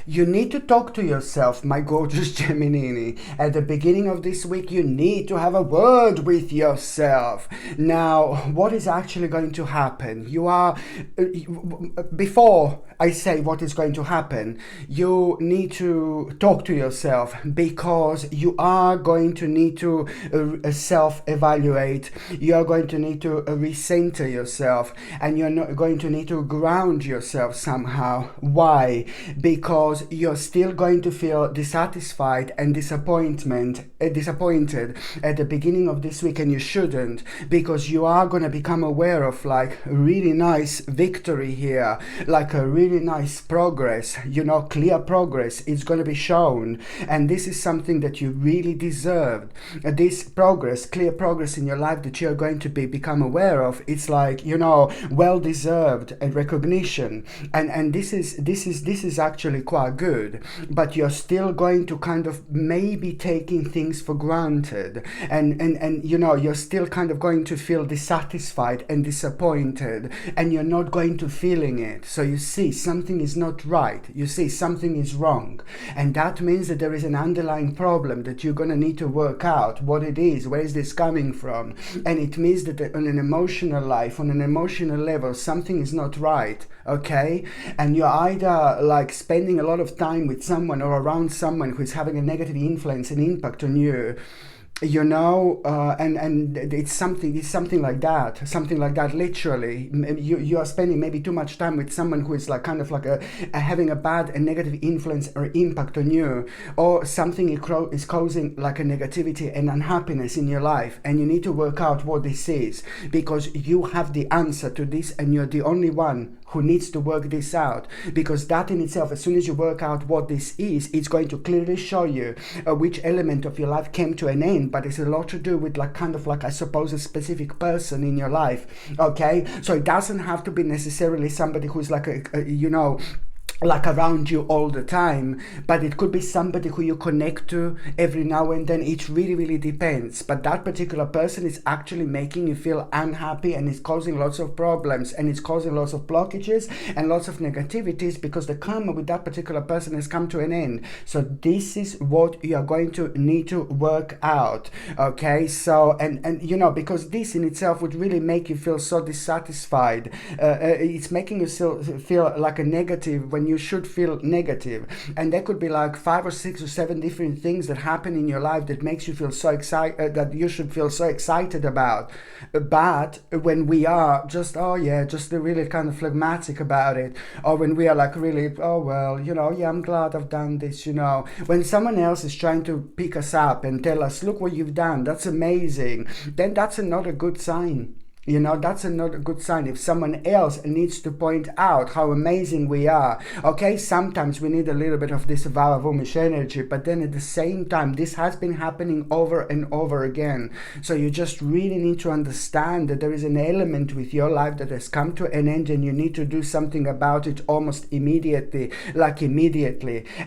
You need to talk to yourself, my gorgeous Gemini. At the beginning of this week, you need to have a word with yourself. Now, what is actually going to happen? Before I say what is going to happen, you need to talk to yourself, because you are going to need to self-evaluate. You are going to need to recenter yourself, and you're not going to need to ground yourself somehow. Why? Because you're still going to feel dissatisfied and disappointed at the beginning of this week, and you shouldn't, because you are going to become aware of like a really nice victory here, like a really nice progress, clear progress is going to be shown, and this is something that you really deserved. This progress, clear progress in your life that you're going to become aware of, it's like, well deserved recognition, and this is actually quite good. But you're still going to kind of maybe taking things for granted, and you're still kind of going to feel dissatisfied and disappointed, and you're not going to feeling it. So you see, something is not right, you see, something is wrong, and that means that there is an underlying problem that you're going to need to work out what it is, where is this coming from. And it means that on an emotional life, on an emotional level, something is not right, okay? And you're either like spending a lot of time with someone or around someone who is having a negative influence and impact on you, and it's something like that. Literally, you are spending maybe too much time with someone who is like kind of like having a bad and negative influence or impact on you, or something is causing like a negativity and unhappiness in your life, and you need to work out what this is, because you have the answer to this, and you're the only one who needs to work this out, because that in itself, as soon as you work out what this is, it's going to clearly show you which element of your life came to an end. But it's a lot to do with like kind of like, I suppose, a specific person in your life, okay? So it doesn't have to be necessarily somebody who's like like around you all the time, but it could be somebody who you connect to every now and then. It really, really depends. But that particular person is actually making you feel unhappy, and it's causing lots of problems, and it's causing lots of blockages and lots of negativities, because the karma with that particular person has come to an end. So this is what you are going to need to work out, okay? So and because this in itself would really make you feel so dissatisfied. It's making you feel like a negative when you should feel negative, and there could be like 5 or 6 or 7 different things that happen in your life that makes you feel so excited, that you should feel so excited about. But when we are just really kind of phlegmatic about it, or when we are like really, I'm glad I've done this, when someone else is trying to pick us up and tell us, look what you've done, that's amazing, then that's not a good sign. That's not a good sign. If someone else needs to point out how amazing we are, okay, sometimes we need a little bit of this Vavavumish energy, but then at the same time, this has been happening over and over again. So you just really need to understand that there is an element with your life that has come to an end, and you need to do something about it almost immediately,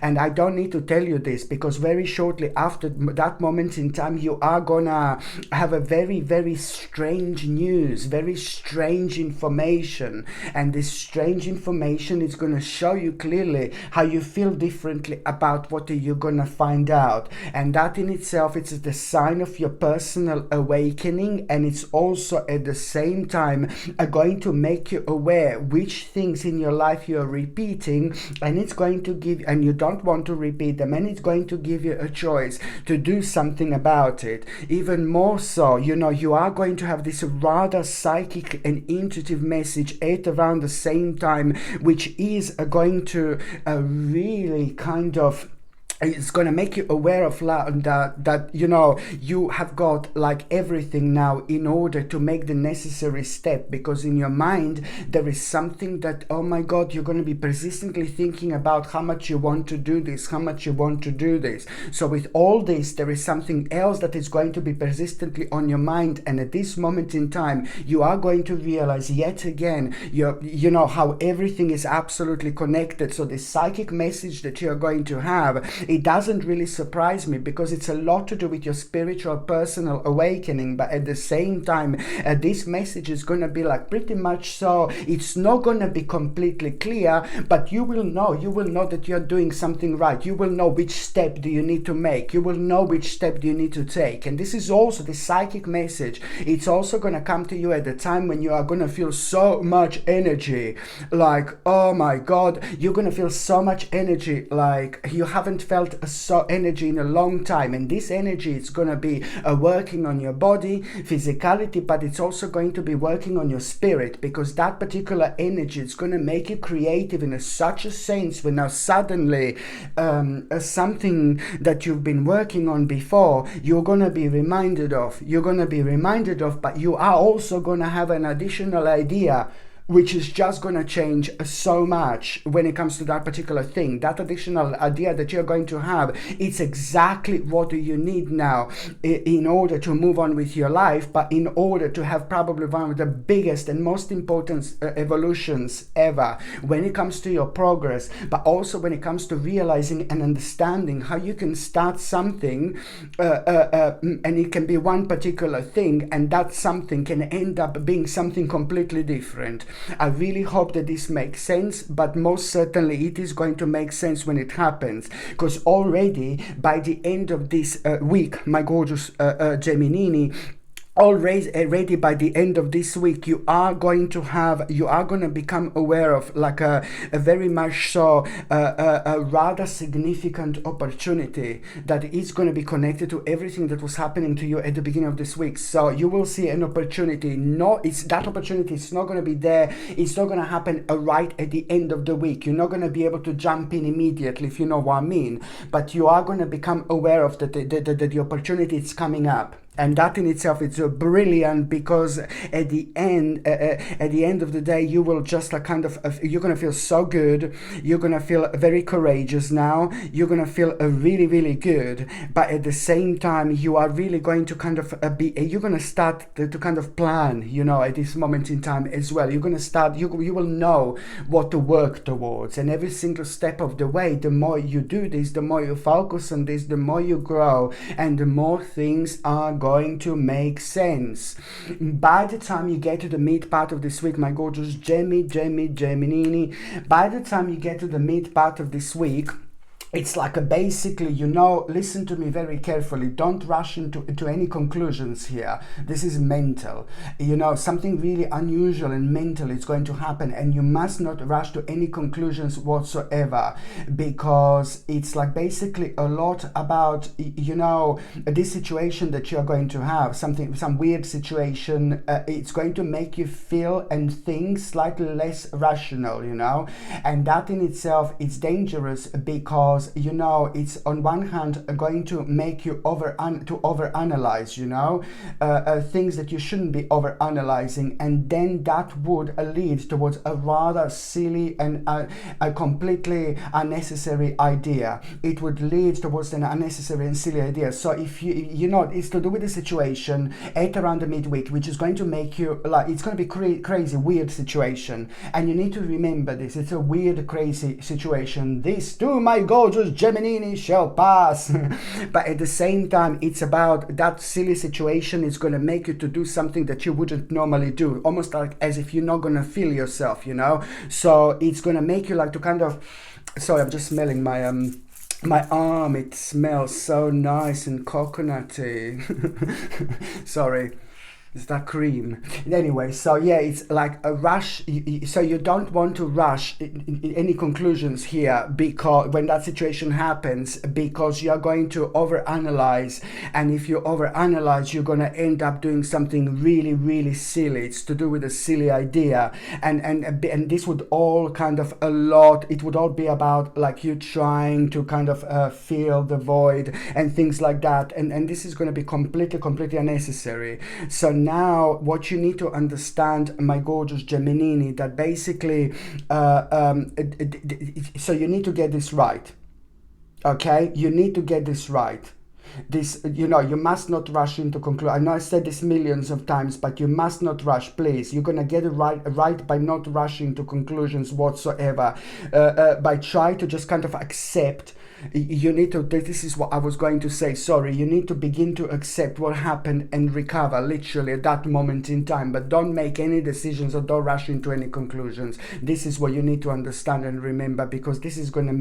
And I don't need to tell you this, because very shortly after that moment in time, you are gonna have a very, very strange news, very strange information, and this strange information is going to show you clearly how you feel differently about what you're going to find out, and that in itself, it's the sign of your personal awakening, and it's also at the same time going to make you aware which things in your life you're repeating, and it's going to give, and you don't want to repeat them, and it's going to give you a choice to do something about it. Even more so, you are going to have this rather psychic and intuitive message at around the same time, which is going to really kind of, it's going to make you aware of that you have got like everything now in order to make the necessary step, because in your mind there is something that, oh my God, you're going to be persistently thinking about how much you want to do this. So with all this, there is something else that is going to be persistently on your mind, and at this moment in time, you are going to realize yet again how everything is absolutely connected. So the psychic message that you're going to have It doesn't really surprise me because it's a lot to do with your spiritual personal awakening, but at the same time this message is going to be like pretty much so, it's not going to be completely clear, but you will know that you're doing something right. You will know which step do you need to make. You will know which step do you need to take. And this is also the psychic message. It's also going to come to you at the time when you are going to feel so much energy, like, oh my god, you're going to feel so much energy like you haven't felt so energy in a long time. And this energy is going to be working on your body, physicality, but it's also going to be working on your spirit, because that particular energy is going to make you creative in such a sense when now suddenly something that you've been working on before, you're going to be reminded of, but you are also going to have an additional idea which is just going to change so much when it comes to that particular thing. That additional idea that you're going to have, it's exactly what you need now in order to move on with your life, but in order to have probably one of the biggest and most important evolutions ever when it comes to your progress, but also when it comes to realizing and understanding how you can start something and it can be one particular thing, and that something can end up being something completely different. I really hope that this makes sense, but most certainly it is going to make sense when it happens, because already by the end of this week, my gorgeous Gemini, already by the end of this week, you are going to become aware of like a very much so a rather significant opportunity that is going to be connected to everything that was happening to you at the beginning of this week. So you will see an opportunity. That opportunity is not going to be there. It's not going to happen right at the end of the week. You're not going to be able to jump in immediately, if you know what I mean. But you are going to become aware of that the opportunity is coming up. And that in itself is brilliant, because at the end of the day, you will just like you're going to feel so good. You're going to feel very courageous now. You're going to feel really, really good. But at the same time, you are really going to you're going to start to kind of plan, at this moment in time as well. You're going to start, you will know what to work towards. And every single step of the way, the more you do this, the more you focus on this, the more you grow, and the more things are going to make sense. By the time you get to the mid part of this week, my gorgeous Gemini, by the time you get to the mid part of this week, it's like basically, listen to me very carefully. Don't rush into any conclusions here. This is mental. Something really unusual and mental is going to happen, and you must not rush to any conclusions whatsoever, because it's like basically a lot about, this situation that you're going to have, some weird situation. It's going to make you feel and think slightly less rational, and that in itself is dangerous, because it's on one hand going to make you overanalyze, things that you shouldn't be overanalyzing, and then that would lead towards a rather silly and a completely unnecessary idea. It would lead towards an unnecessary and silly idea. So if it's to do with the situation at around the midweek, which is going to make you it's going to be crazy, weird situation, and you need to remember this. It's a weird, crazy situation. This too, my gorgeous Gemini, shall pass. But at the same time, it's about that silly situation is going to make you to do something that you wouldn't normally do, almost like as if you're not going to feel yourself, so it's going to make you like to kind of, sorry, I'm just smelling my arm. It smells so nice and coconutty. Sorry. It's that cream. Anyway, so yeah, it's like a rush. So you don't want to rush in any conclusions here, because when that situation happens, because you're going to overanalyze, and if you overanalyze, you're going to end up doing something really, really silly. It's to do with a silly idea, and this would all kind of it would all be about like you trying to kind of fill the void and things like that, and this is going to be completely unnecessary. So now what you need to understand, my gorgeous Gemini, that basically so you need to get this right. Okay, you need to get this right. This, you must not rush into conclusion. I know I said this millions of times, but you must not rush, please. You're gonna get it right by not rushing to conclusions whatsoever. By try to just kind of accept. You need to, this is what I was going to say, sorry, you need to begin to accept what happened and recover literally at that moment in time, but don't make any decisions or don't rush into any conclusions. This is what you need to understand and remember, because this is going to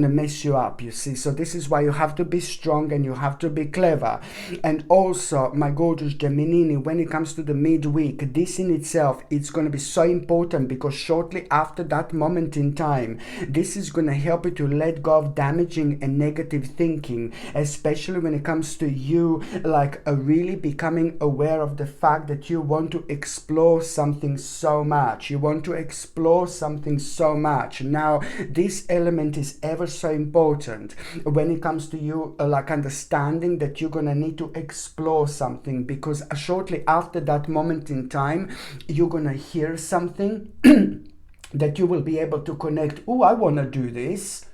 mess you up, you see. So this is why you have to be strong and you have to be clever. And also, my gorgeous Gemini, when it comes to the midweek, this in itself, it's going to be so important, because shortly after that moment in time, this is going to help you to let go of damaging and negative thinking, especially when it comes to you really becoming aware of the fact that you want to explore something so much. You want to explore something so much. Now, this element is ever so important when it comes to you understanding that you're gonna need to explore something, because shortly after that moment in time, you're gonna hear something that you will be able to connect. Oh, I want to do this.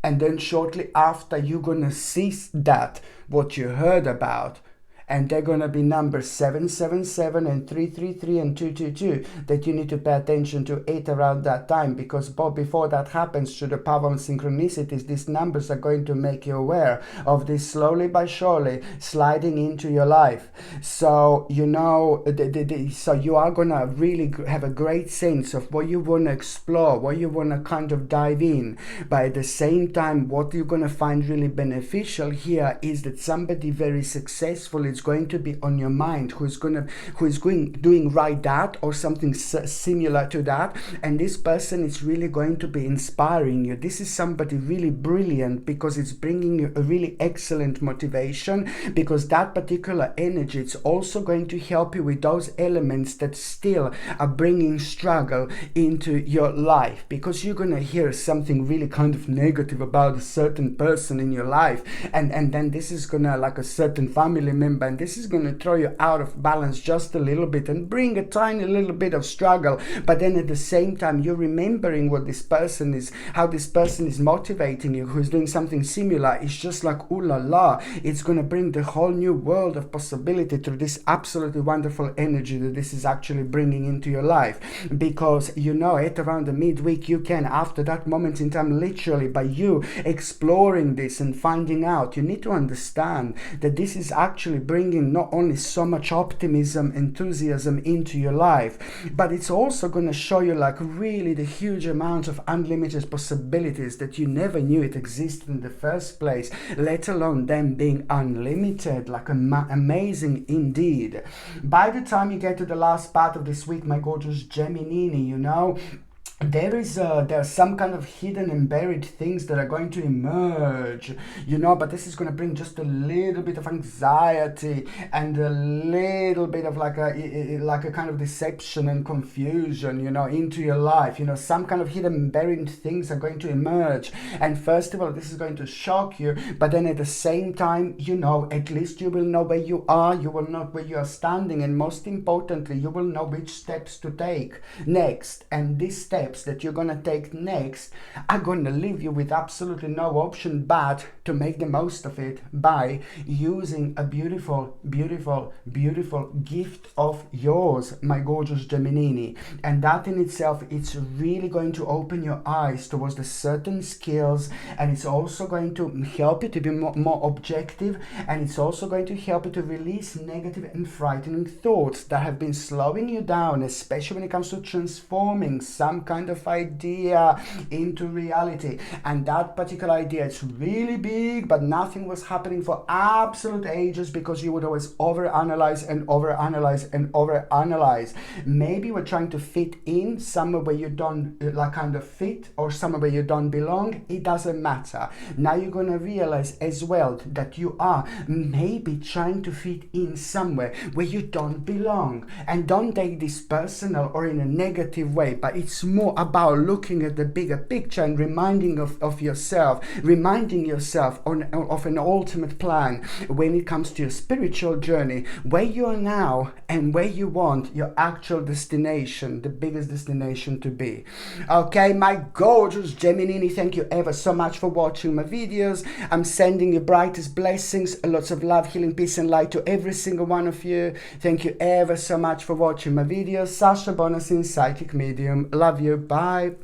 And then shortly after, you're going to see that, what you heard about. And they're going to be numbers 777 and 333 and 222 that you need to pay attention to at around that time, because before that happens, through the power of synchronicities, these numbers are going to make you aware of this slowly but surely sliding into your life. So so you are going to really have a great sense of what you want to explore, what you want to kind of dive in. But at the same time, what you're going to find really beneficial here is that somebody very successful is going to be on your mind, who's doing right that or something similar to that, and this person is really going to be inspiring you. This is somebody really brilliant, because it's bringing you a really excellent motivation, because that particular energy, it's also going to help you with those elements that still are bringing struggle into your life, because you're going to hear something really kind of negative about a certain person in your life, and then this is gonna, like a certain family member, and this is going to throw you out of balance just a little bit and bring a tiny little bit of struggle. But then at the same time, you're remembering what this person is, how this person is motivating you, who's doing something similar. It's just like, ooh la la, it's going to bring the whole new world of possibility through this absolutely wonderful energy that this is actually bringing into your life. Because at around the midweek, you can, after that moment in time, literally by you exploring this and finding out, you need to understand that this is actually bringing not only so much optimism, enthusiasm into your life, but it's also going to show you really the huge amount of unlimited possibilities that you never knew it existed in the first place, let alone them being unlimited. Amazing indeed. By the time you get to the last part of this week, my gorgeous Gemini, there are some kind of hidden and buried things that are going to emerge, but this is going to bring just a little bit of anxiety and a little bit of like a kind of deception and confusion, into your life. Some kind of hidden and buried things are going to emerge, and first of all, this is going to shock you, but then at the same time, at least you will know where you are, you will know where you are standing, and most importantly, you will know which steps to take next. And these steps that you're going to take next are going to leave you with absolutely no option but to make the most of it by using a beautiful, beautiful, beautiful gift of yours, my gorgeous Gemini. And that in itself, it's really going to open your eyes towards the certain skills, and it's also going to help you to be more objective, and it's also going to help you to release negative and frightening thoughts that have been slowing you down, especially when it comes to transforming some kind of idea into reality. And that particular idea is really big, but nothing was happening for absolute ages because you would always overanalyze and overanalyze and overanalyze. Maybe we're trying to fit in somewhere where you don't kind of fit, or somewhere where you don't belong. It doesn't matter. Now you're going to realize as well that you are maybe trying to fit in somewhere where you don't belong. And don't take this personal or in a negative way, but it's more more about looking at the bigger picture and reminding of yourself, reminding yourself of an ultimate plan when it comes to your spiritual journey, where you are now and where you want your actual destination, the biggest destination to be. Okay, my gorgeous Gemini, thank you ever so much for watching my videos. I'm sending you brightest blessings, lots of love, healing, peace and light to every single one of you. Thank you ever so much for watching my videos. Sasha Bonasin, Psychic Medium. Love you. Bye.